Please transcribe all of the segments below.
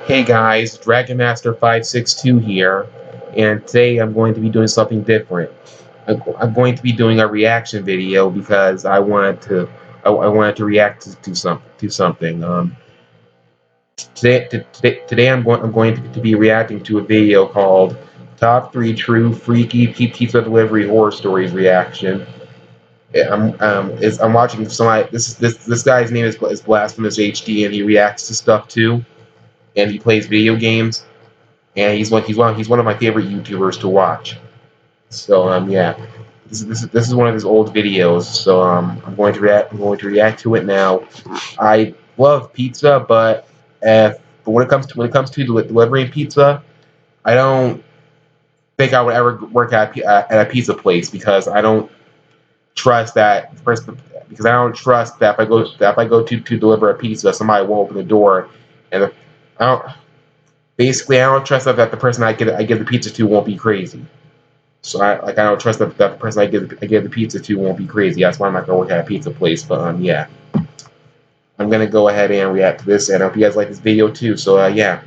Hey guys, Dragon Master 562 here, and today I'm going to be doing something different. I'm going to be doing a reaction video because I wanted to react to something. Today I'm going to be reacting to a video called Top 3 True Freaky Pizza Delivery Horror Stories Reaction. I'm watching somebody. This guy's name is Blasphemous HD, and he reacts to stuff too, and he plays video games, and he's one of my favorite YouTubers to watch. So yeah, this is one of his old videos. So I'm going to react to it now. I love pizza, but when it comes to delivering pizza, I don't think I would ever work at a pizza place because I don't trust that because I don't trust that if I go to deliver a pizza, somebody will open the door, and I don't trust that the person I give the pizza to won't be crazy. So I don't trust that the person I give the pizza to won't be crazy. That's why I'm not gonna work at a pizza place. But yeah, I'm gonna go ahead and react to this, and I hope you guys like this video too. So yeah.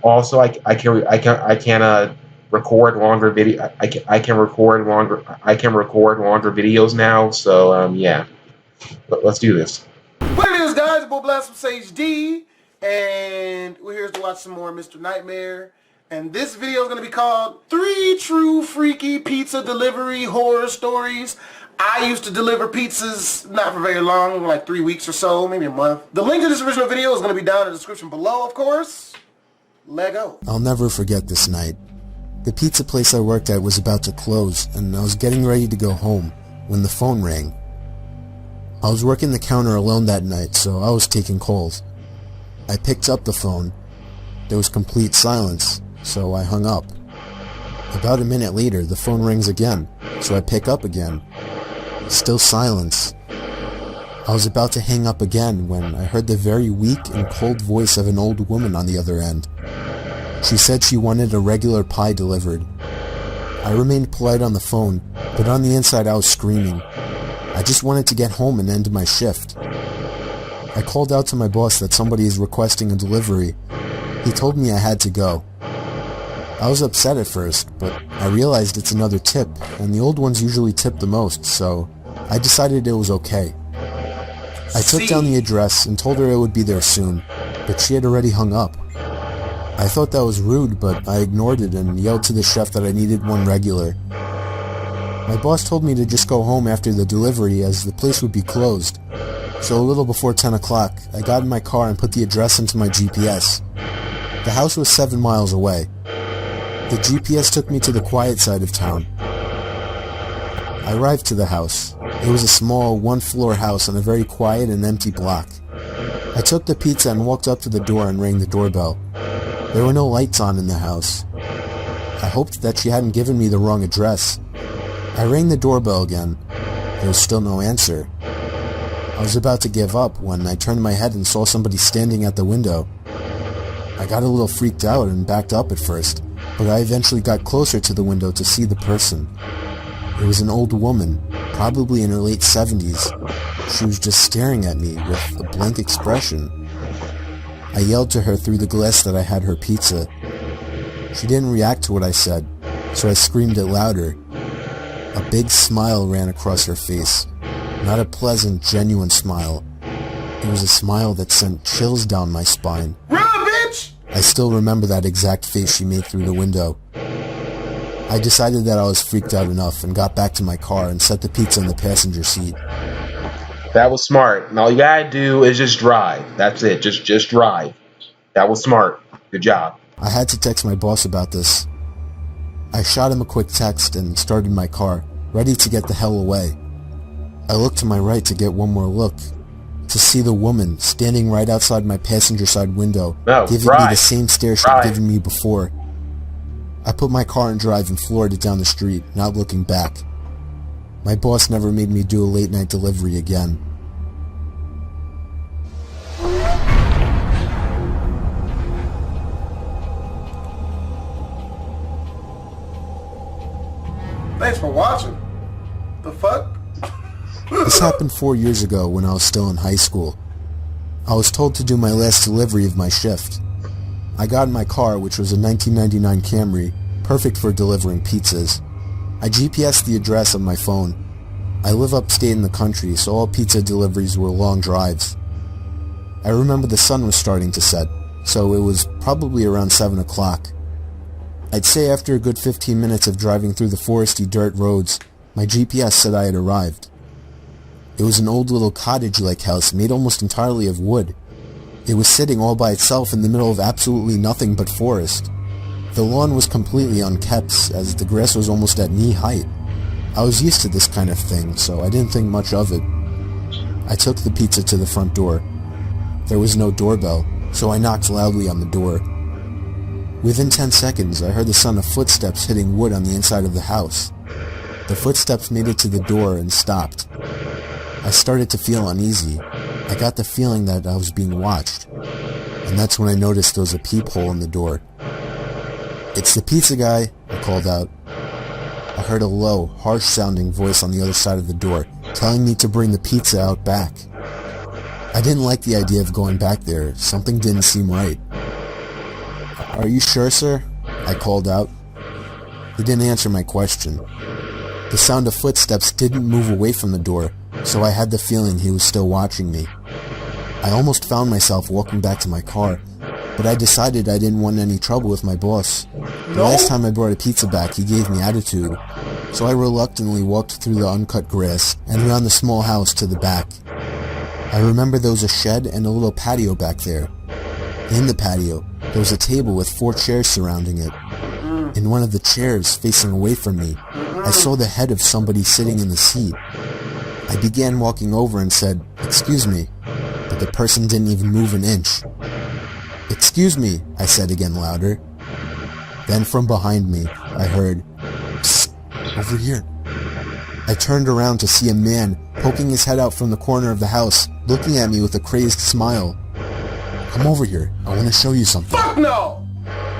Also, I can record longer video. I can record longer videos now. So yeah, let's do this. What it is, guys? Boy Blasphemous HD, and we're here to watch some more Mr. Nightmare. And this video is going to be called 3 True Freaky Pizza Delivery Horror Stories. I used to deliver pizzas not for very long, like 3 weeks or so, maybe a month. The link to this original video is going to be down in the description below, of course. Lego. I'll never forget this night. The pizza place I worked at was about to close, and I was getting ready to go home when the phone rang. I was working the counter alone that night, so I was taking calls. I picked up the phone. There was complete silence, so I hung up. About a minute later, the phone rings again, so I pick up again. Still silence. I was about to hang up again when I heard the very weak and cold voice of an old woman on the other end. She said she wanted a regular pie delivered. I remained polite on the phone, but on the inside I was screaming. I just wanted to get home and end my shift. I called out to my boss that somebody is requesting a delivery. He told me I had to go. I was upset at first, but I realized it's another tip, and the old ones usually tip the most, so I decided it was okay. I took down the address and told her it would be there soon, but she had already hung up. I thought that was rude, but I ignored it and yelled to the chef that I needed one regular. My boss told me to just go home after the delivery as the place would be closed. So a little before 10 o'clock, I got in my car and put the address into my GPS. The house was 7 miles away. The GPS took me to the quiet side of town. I arrived to the house. It was a small, one-floor house on a very quiet and empty block. I took the pizza and walked up to the door and rang the doorbell. There were no lights on in the house. I hoped that she hadn't given me the wrong address. I rang the doorbell again. There was still no answer. I was about to give up when I turned my head and saw somebody standing at the window. I got a little freaked out and backed up at first, but I eventually got closer to the window to see the person. It was an old woman, probably in her late 70s. She was just staring at me with a blank expression. I yelled to her through the glass that I had her pizza. She didn't react to what I said, so I screamed it louder. A big smile ran across her face. Not a pleasant, genuine smile. It was a smile that sent chills down my spine. Run, bitch! I still remember that exact face she made through the window. I decided that I was freaked out enough and got back to my car and set the pizza in the passenger seat. That was smart. And all you gotta do is just drive. That's it. Just drive. That was smart. Good job. I had to text my boss about this. I shot him a quick text and started my car, ready to get the hell away. I looked to my right to get one more look, to see the woman standing right outside my passenger side window, giving me the same stare she'd given me before. I put my car in drive and floored it down the street, not looking back. My boss never made me do a late night delivery again. Thanks for watching. The fuck? This happened 4 years ago when I was still in high school. I was told to do my last delivery of my shift. I got in my car, which was a 1999 Camry, perfect for delivering pizzas. I GPSed the address on my phone. I live upstate in the country, so all pizza deliveries were long drives. I remember the sun was starting to set, so it was probably around 7 o'clock. I'd say after a good 15 minutes of driving through the foresty dirt roads, my GPS said I had arrived. It was an old little cottage-like house made almost entirely of wood. It was sitting all by itself in the middle of absolutely nothing but forest. The lawn was completely unkept, as the grass was almost at knee height. I was used to this kind of thing, so I didn't think much of it. I took the pizza to the front door. There was no doorbell, so I knocked loudly on the door. Within 10 seconds, I heard the sound of footsteps hitting wood on the inside of the house. The footsteps made it to the door and stopped. I started to feel uneasy. I got the feeling that I was being watched. And that's when I noticed there was a peephole in the door. "It's the pizza guy," I called out. I heard a low, harsh-sounding voice on the other side of the door, telling me to bring the pizza out back. I didn't like the idea of going back there. Something didn't seem right. "Are you sure, sir?" I called out. He didn't answer my question. The sound of footsteps didn't move away from the door, so I had the feeling he was still watching me. I almost found myself walking back to my car, but I decided I didn't want any trouble with my boss. The last time I brought a pizza back, he gave me attitude, so I reluctantly walked through the uncut grass and around the small house to the back. I remember there was a shed and a little patio back there. In the patio, there was a table with 4 chairs surrounding it. In one of the chairs, facing away from me, I saw the head of somebody sitting in the seat. I began walking over and said, "Excuse me," but the person didn't even move an inch. "Excuse me," I said again louder. Then from behind me, I heard, "Psst, over here." I turned around to see a man poking his head out from the corner of the house, looking at me with a crazed smile. "Come over here, I want to show you something." Fuck no!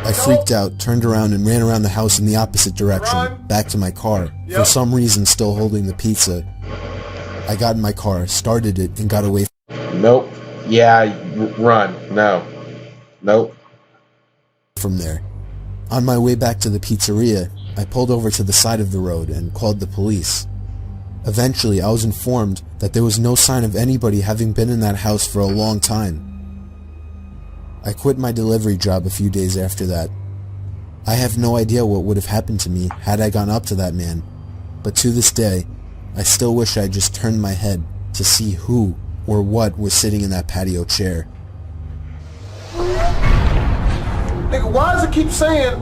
I freaked out, turned around and ran around the house in the opposite direction, back to my car, for some reason still holding the pizza. I got in my car, started it, and got away. Nope. Yeah, run. No. Nope. From there. On my way back to the pizzeria, I pulled over to the side of the road and called the police. Eventually, I was informed that there was no sign of anybody having been in that house for a long time. I quit my delivery job a few days after that. I have no idea what would have happened to me had I gone up to that man, but to this day, I still wish I had just turned my head to see who or what was sitting in that patio chair. Nigga, why does it keep saying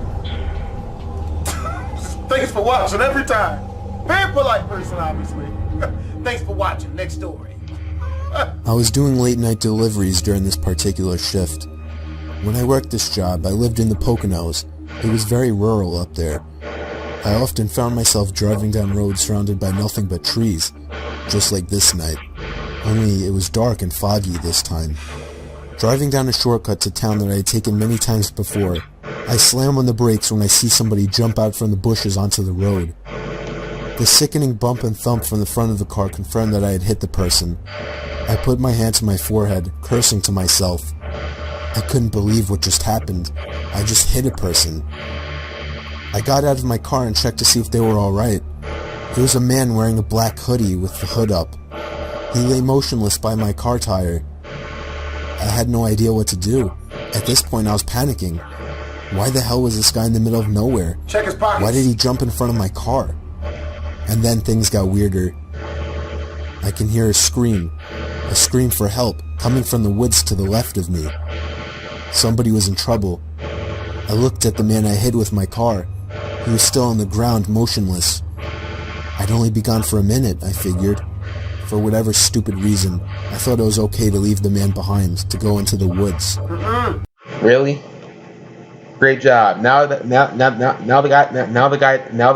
thanks for watching every time? Very polite person, obviously. Thanks for watching. Next story. I was doing late night deliveries during this particular shift. When I worked this job, I lived in the Poconos. It was very rural up there. I often found myself driving down roads surrounded by nothing but trees, just like this night. Only it was dark and foggy this time. Driving down a shortcut to town that I had taken many times before, I slam on the brakes when I see somebody jump out from the bushes onto the road. The sickening bump and thump from the front of the car confirmed that I had hit the person. I put my hand to my forehead, cursing to myself. I couldn't believe what just happened. I just hit a person. I got out of my car and checked to see if they were alright. It was a man wearing a black hoodie with the hood up. He lay motionless by my car tire. I had no idea what to do. At this point I was panicking. Why the hell was this guy in the middle of nowhere? Check his pockets. Why did he jump in front of my car? And then things got weirder. I can hear a scream for help, coming from the woods to the left of me. Somebody was in trouble. I looked at the man I hit with my car. He was still on the ground, motionless. I'd only be gone for a minute, I figured. For whatever stupid reason, I thought it was okay to leave the man behind, to go into the woods. Really? Great job. Now the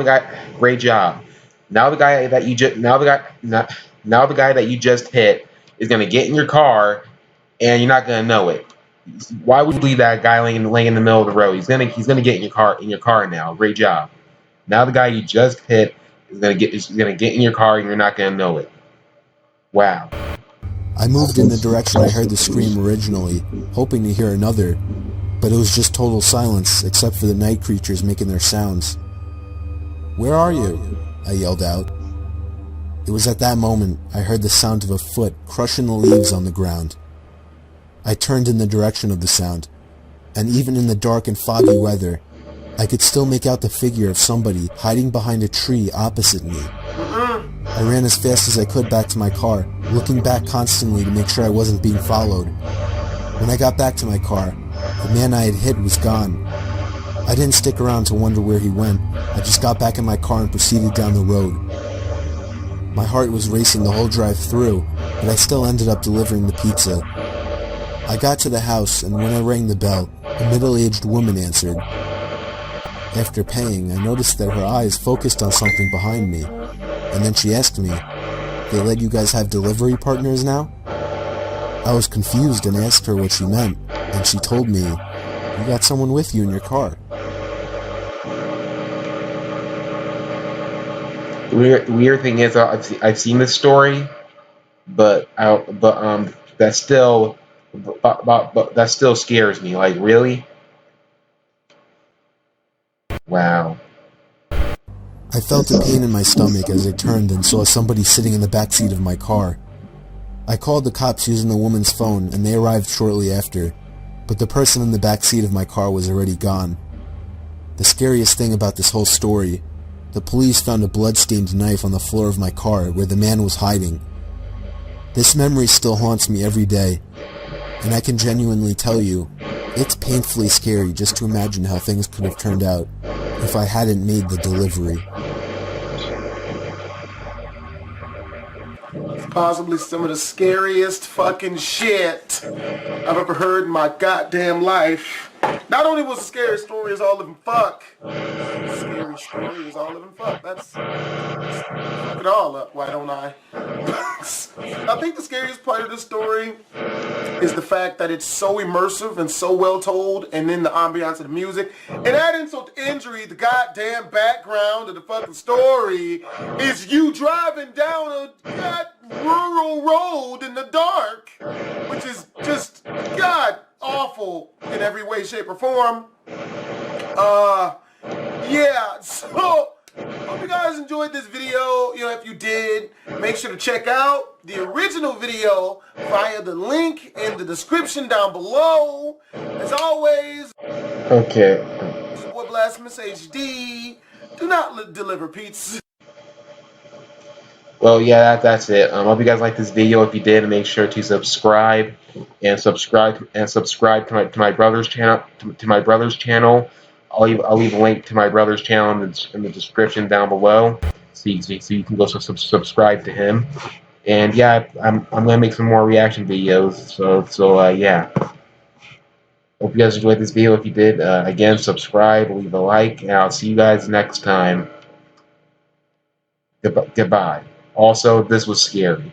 guy. Great job. Now the guy that you just hit is gonna get in your car, and you're not gonna know it. Why would you leave that guy laying in the middle of the road? He's gonna get in your car now. Great job. Now the guy you just hit is gonna get in your car, and you're not gonna know it. Wow. I moved in the direction I heard the scream originally, hoping to hear another, but it was just total silence except for the night creatures making their sounds. "Where are you?" I yelled out. It was at that moment I heard the sound of a foot crushing the leaves on the ground. I turned in the direction of the sound, and even in the dark and foggy weather, I could still make out the figure of somebody hiding behind a tree opposite me. I ran as fast as I could back to my car, looking back constantly to make sure I wasn't being followed. When I got back to my car, the man I had hit was gone. I didn't stick around to wonder where he went. I just got back in my car and proceeded down the road. My heart was racing the whole drive through, but I still ended up delivering the pizza. I got to the house, and when I rang the bell, a middle-aged woman answered. After paying, I noticed that her eyes focused on something behind me, and then she asked me, "They let you guys have delivery partners now?" I was confused and asked her what she meant, and she told me, "You got someone with you in your car." The weird thing is, I've seen this story, but that still scares me. Like, really? Wow. I felt a pain in my stomach as I turned and saw somebody sitting in the backseat of my car. I called the cops using the woman's phone, and they arrived shortly after, but the person in the backseat of my car was already gone. The scariest thing about this whole story, the police found a blood-stained knife on the floor of my car where the man was hiding. This memory still haunts me every day, and I can genuinely tell you, it's painfully scary just to imagine how things could have turned out if I hadn't made the delivery. It's possibly some of the scariest fucking shit I've ever heard in my goddamn life. Not only was the scary story is all living fuck, the scary story is all living fuck. That's fuck it all up, why don't I? I think the scariest part of the story is the fact that it's so immersive and so well told, and then the ambiance of the music. And add insult to injury, the goddamn background of the fucking story is you driving down a rural road in the dark, which is just god awful in every way, shape, or form. Yeah, so hope you guys enjoyed this video. If you did, make sure to check out the original video via the link in the description down below. As always, Okay. it's your boy Blasphemous HD. Do not deliver pizza. Well, yeah, that's it. Hope you guys liked this video. If you did, make sure to subscribe to my brother's channel. To my brother's channel. I'll leave a link to my brother's channel in the description down below, so you can go subscribe to him. And yeah, I'm gonna make some more reaction videos. So yeah. Hope you guys enjoyed this video. If you did, again, subscribe, leave a like, and I'll see you guys next time. Goodbye. Also, this was scary.